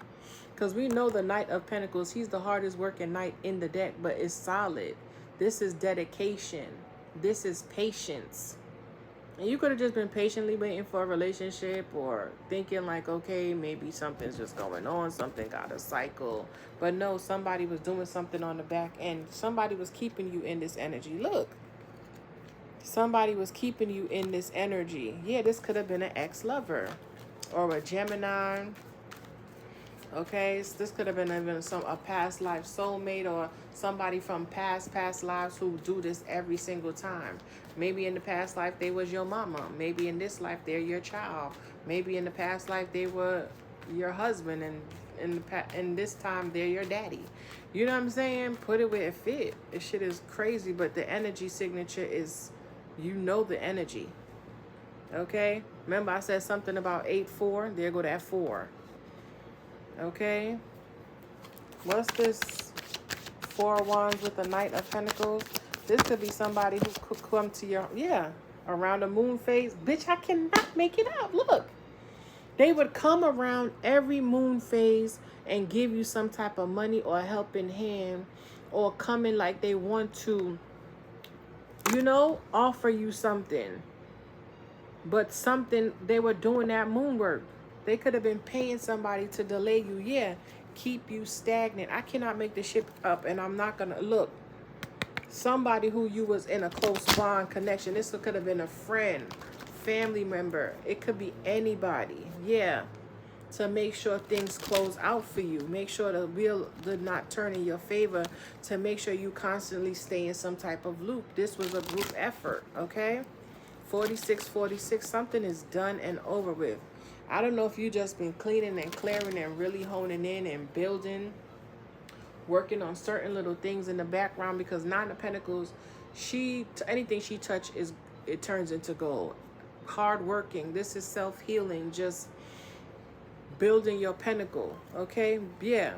Because we know the Knight of Pentacles, he's the hardest working knight in the deck, but it's solid. This is dedication. This is patience. And you could have just been patiently waiting for a relationship or thinking like, okay, maybe something's just going on. Something got a cycle. But no, somebody was doing something on the back end. Somebody was keeping you in this energy. Look. Somebody was keeping you in this energy. Yeah, this could have been an ex-lover or a Gemini. Okay, so this could have been even a past life soulmate or somebody from past lives who do this every single time. Maybe in the past life they was your mama. Maybe in this life they're your child. Maybe in the past life they were your husband, and in this time they're your daddy. You know what I'm saying? Put it where it fit. This shit is crazy, but the energy signature is, you know, the energy. Okay? Remember I said something about 8-4? There go that 4. Okay? What's this 4 of Wands with the Knight of Pentacles? This could be somebody who could come to your, around the moon phase. Bitch, I cannot make it up. Look. They would come around every moon phase and give you some type of money or helping hand, or come in like they want to, offer you something. But something, they were doing that moon work. They could have been paying somebody to delay you. Yeah, keep you stagnant. I cannot make this shit up, and I'm not going to look. Somebody who you was in a close bond connection. This could have been a friend, family member. It could be anybody. Yeah. To make sure things close out for you. Make sure the wheel did not turn in your favor. To make sure you constantly stay in some type of loop. This was a group effort. Okay. 46, something is done and over with. I don't know if you just been cleaning and clearing and really honing in and building, working on certain little things in the background, because Nine of Pentacles, anything she touches, it turns into gold. Hard working. This is self-healing. Just building your pinnacle. Okay? Yeah.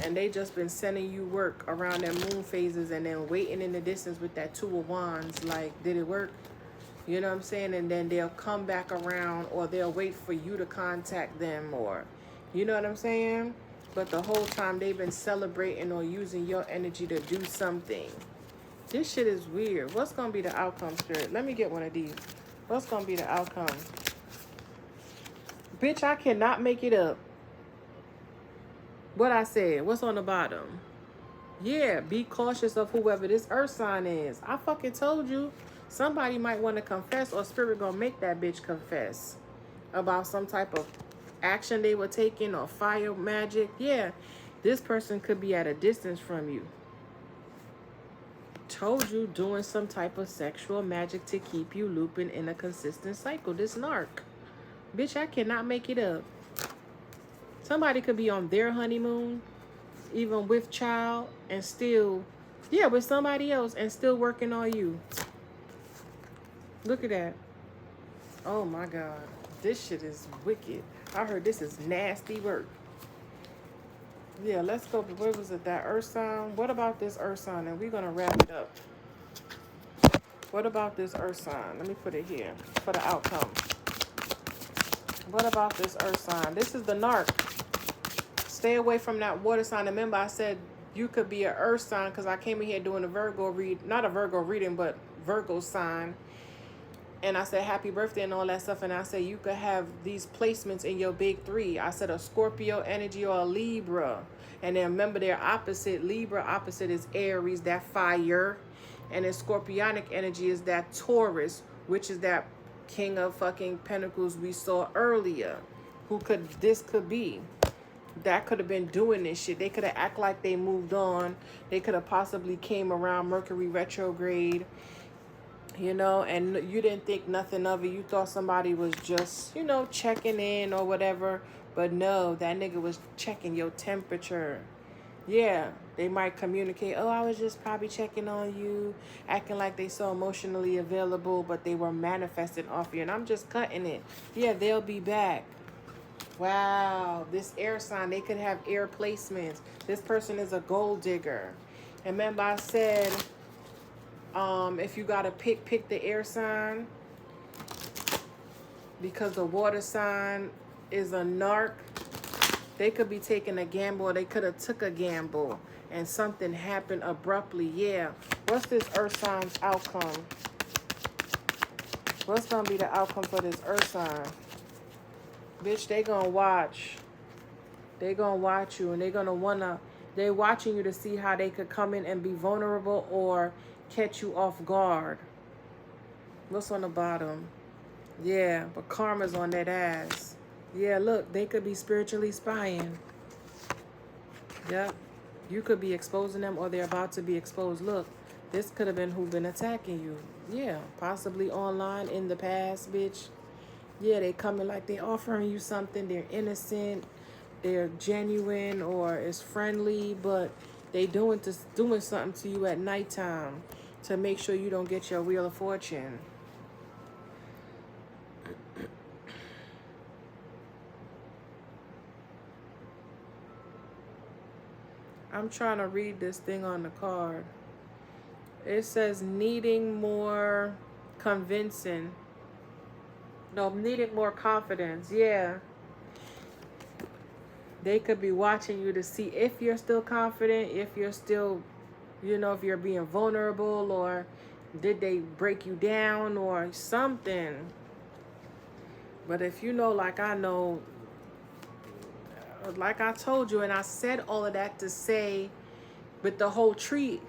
And they just been sending you work around their moon phases and then waiting in the distance with that 2 of Wands. Like, did it work? You know what I'm saying? And then they'll come back around, or they'll wait for you to contact them, or, you know what I'm saying? But the whole time they've been celebrating or using your energy to do something. This shit is weird. What's going to be the outcome, Spirit? Let me get one of these. What's going to be the outcome? Bitch, I cannot make it up. What I said, what's on the bottom? Yeah, be cautious of whoever this earth sign is. I fucking told you. Somebody might want to confess, or Spirit gonna make that bitch confess about some type of action they were taking, or fire magic. Yeah, this person could be at a distance from you. Told you, doing some type of sexual magic to keep you looping in a consistent cycle. This narc. Bitch, I cannot make it up. Somebody could be on their honeymoon, even with child, and still, with somebody else, and still working on you. Look at that. Oh my God. This shit is wicked. I heard this is nasty work. Yeah, let's go. What was it? That earth sign? What about this earth sign? And we're going to wrap it up. What about this earth sign? Let me put it here for the outcome. What about this earth sign? This is the narc. Stay away from that water sign. Remember, I said you could be an earth sign because I came in here doing a Virgo not a Virgo reading, but Virgo sign. And I said happy birthday and all that stuff. And I said you could have these placements in your big 3. I said a Scorpio energy or a Libra. And then remember their opposite. Libra opposite is Aries, that fire. And then Scorpionic energy is that Taurus, which is that King of fucking Pentacles we saw earlier. This could be. That could have been doing this shit. They could have act like they moved on. They could have possibly came around Mercury retrograde, and you didn't think nothing of it. You thought somebody was just, checking in or whatever. But no, that nigga was checking your temperature. Yeah, they might communicate, oh, I was just probably checking on you, acting like they so emotionally available, but they were manifesting off you. And I'm just cutting it. Yeah, they'll be back. Wow, this air sign, they could have air placements. This person is a gold digger. And remember I said, If you gotta pick the air sign, because the water sign is a narc. They could be taking a gamble, or they could have took a gamble and something happened abruptly. Yeah. What's this earth sign's outcome? What's gonna be the outcome for this earth sign? Bitch, they gonna watch. They gonna watch you, and they gonna wanna, they watching you to see how they could come in and be vulnerable or catch you off guard. What's on the bottom? Yeah, but karma's on that ass. Yeah, look, they could be spiritually spying. Yep. You could be exposing them, or they're about to be exposed. Look, this could have been who been attacking you. Yeah, possibly online in the past, bitch. Yeah, they coming like they offering you something. They're innocent. They're genuine, or it's friendly, but they doing something to you at nighttime to make sure you don't get your wheel of fortune. I'm trying to read this thing on the card. It says needing more convincing. No, needing more confidence. Yeah. They could be watching you to see if you're still confident, if you're still, if you're being vulnerable, or did they break you down or something. But if you know, like I know, like I told you, and I said all of that to say with the whole tree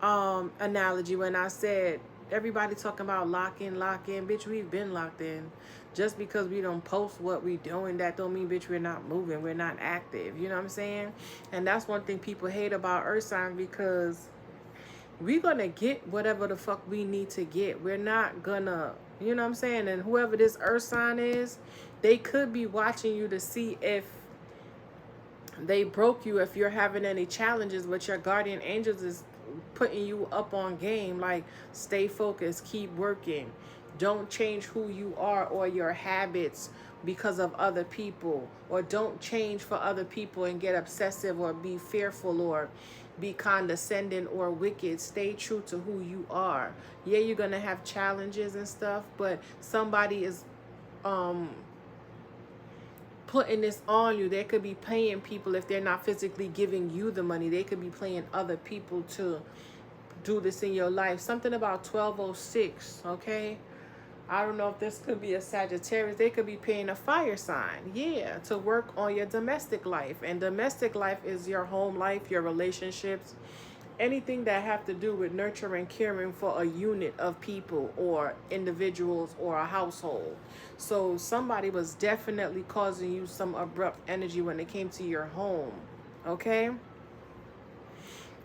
analogy, when I said everybody talking about lock in, bitch, we've been locked in. Just because we don't post what we doing, that don't mean, bitch, we're not moving, we're not active. You know what I'm saying? And that's one thing people hate about earth sign, because we're gonna get whatever the fuck we need to get. We're not gonna, you know what I'm saying? And whoever this earth sign is, they could be watching you to see if they broke you, if you're having any challenges, but your guardian angels is putting you up on game, like stay focused, keep working, don't change who you are or your habits because of other people, or don't change for other people and get obsessive or be fearful or be condescending or wicked. Stay true to who you are. Yeah, you're gonna have challenges and stuff, but somebody is putting this on you. They could be paying people. If they're not physically giving you the money, they could be paying other people to do this in your life. Something about 1206, okay? I don't know if this could be a Sagittarius. They could be paying a fire sign, yeah, to work on your domestic life. And domestic life is your home life, your relationships, anything that have to do with nurturing, caring for a unit of people or individuals or a household. So somebody was definitely causing you some abrupt energy when it came to your home, okay?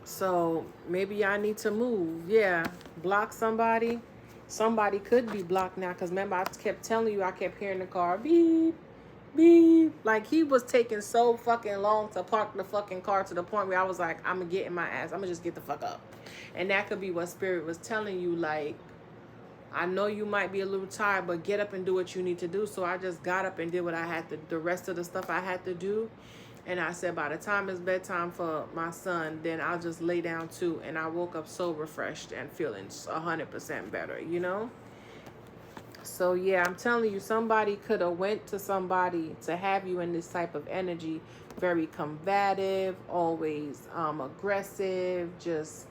So maybe I need to move. Yeah, block somebody. Somebody could be blocked now, because remember I kept telling you, I kept hearing the car beep, beep. Like he was taking so fucking long to park the fucking car, to the point where I was like, I'm gonna get in my ass. I'm gonna just get the fuck up. And that could be what spirit was telling you, like, I know you might be a little tired, but get up and do what you need to do. So I just got up and did what I had to, the rest of the stuff I had to do. And I said, by the time it's bedtime for my son, then I'll just lay down too. And I woke up so refreshed and feeling 100% better, you know? So yeah, I'm telling you, somebody could have went to somebody to have you in this type of energy. Very combative, always aggressive, just,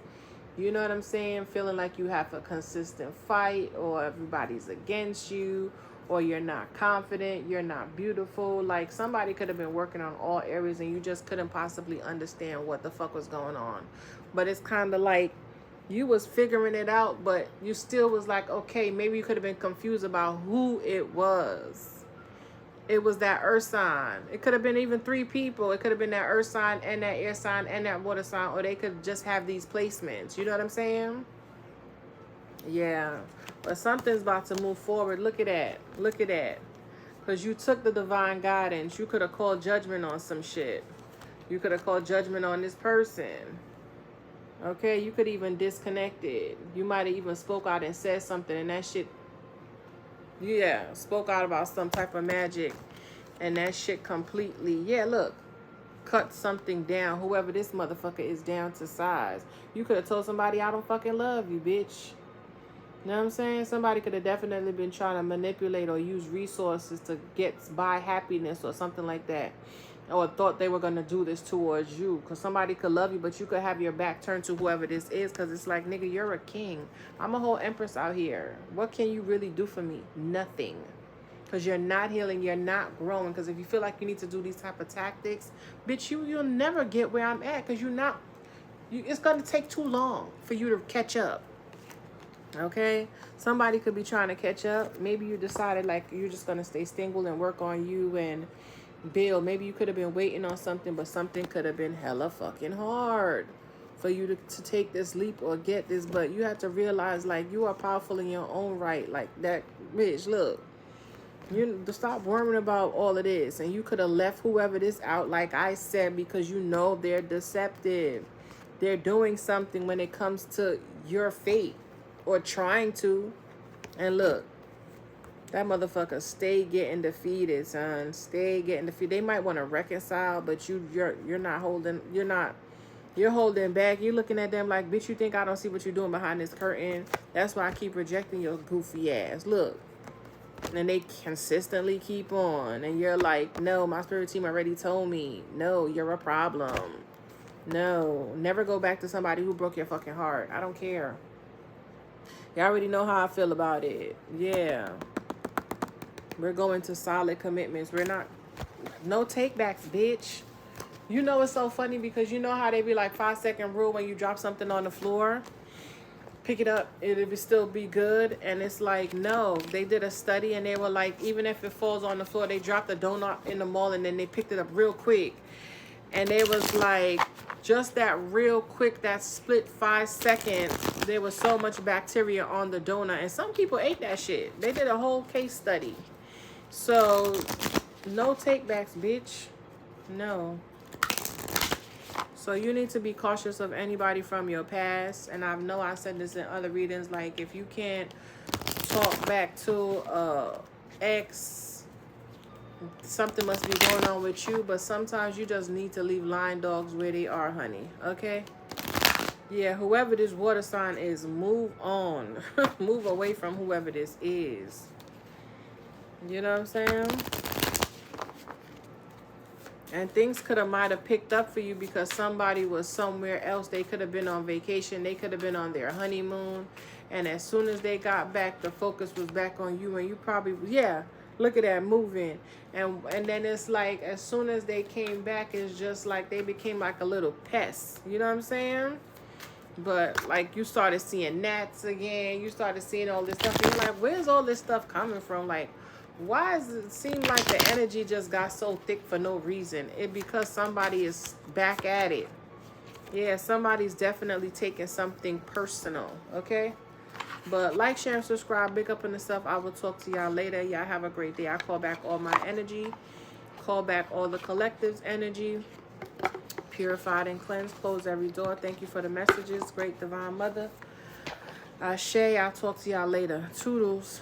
you know what I'm saying? Feeling like you have a consistent fight, or everybody's against you, or you're not confident, you're not beautiful. Like somebody could have been working on all areas and you just couldn't possibly understand what the fuck was going on. But it's kind of like you was figuring it out, but you still was like, okay, maybe you could have been confused about who it was. It was that earth sign. It could have been even 3 people. It could have been that earth sign and that air sign and that water sign, or they could just have these placements. You know what I'm saying? Yeah. But something's about to move forward. Look at that. Look at that. Because you took the divine guidance. You could have called judgment on some shit. You could have called judgment on this person. Okay? You could even disconnect it. You might have even spoke out and said something, and that shit, yeah, spoke out about some type of magic, and that shit completely, yeah, look. cut something down. Whoever this motherfucker is down to size. You could have told somebody, I don't fucking love you, bitch. You know what I'm saying? Somebody could have definitely been trying to manipulate or use resources to buy happiness or something like that. Or thought they were going to do this towards you. Because somebody could love you, but you could have your back turned to whoever this is. Because it's like, nigga, you're a king. I'm a whole empress out here. What can you really do for me? Nothing. Because you're not healing. You're not growing. Because if you feel like you need to do these type of tactics, bitch, you'll never get where I'm at. Because it's going to take too long for you to catch up. Okay? Somebody could be trying to catch up. Maybe you decided like you're just going to stay single and work on you and build. Maybe you could have been waiting on something, but something could have been hella fucking hard for you to take this leap or get this. But you have to realize, like, you are powerful in your own right. Like, that bitch, look, you stop worrying about all of this. And you could have left whoever this out, like I said, because you know they're deceptive. They're doing something when it comes to your fate, or trying to. And look, that motherfucker stay getting defeated, son. Stay getting defeated. They might want to reconcile, but you're not holding. You're holding back. You're looking at them like, bitch, you think I don't see what you're doing behind this curtain? That's why I keep rejecting your goofy ass. Look. And they consistently keep on. And you're like, no, my spirit team already told me. No, you're a problem. No. Never go back to somebody who broke your fucking heart. I don't care. You already know how I feel about it. Yeah. We're going to solid commitments. We're not, no takebacks, bitch. You know it's so funny because you know how they be like 5-second rule when you drop something on the floor. Pick it up, it'll still be good. And it's like, no. They did a study and they were like, even if it falls on the floor, they dropped a donut in the mall and then they picked it up real quick. And they was like, just that real quick, that split 5 seconds, there was so much bacteria on the donut. And some people ate that shit. They did a whole case study. So, no takebacks, bitch. No. So, you need to be cautious of anybody from your past. And I know I said this in other readings. Like, if you can't talk back to ex, something must be going on with you. But sometimes you just need to leave lying dogs where they are, honey. Okay? Yeah, whoever this water sign is, move on. Move away from whoever this is. You know what I'm saying? And things might have picked up for you because somebody was somewhere else. They could have been on vacation. They could have been on their honeymoon. And as soon as they got back, the focus was back on you. And you probably, yeah, look at that, moving. And then it's like, as soon as they came back, it's just like they became like a little pest. You know what I'm saying? But like you started seeing gnats again. You started seeing all this stuff. And you're like, where's all this stuff coming from? Like, why does it seem like the energy just got so thick for no reason? It because somebody is back at it. Yeah, somebody's definitely taking something personal, okay? But like, share, and subscribe. Big up on the stuff. I will talk to y'all later. Y'all have a great day. I call back all my energy. Call back all the collective's energy. Purified and cleansed. Close every door. Thank you for the messages. Great Divine Mother. Ashe, I'll talk to y'all later. Toodles.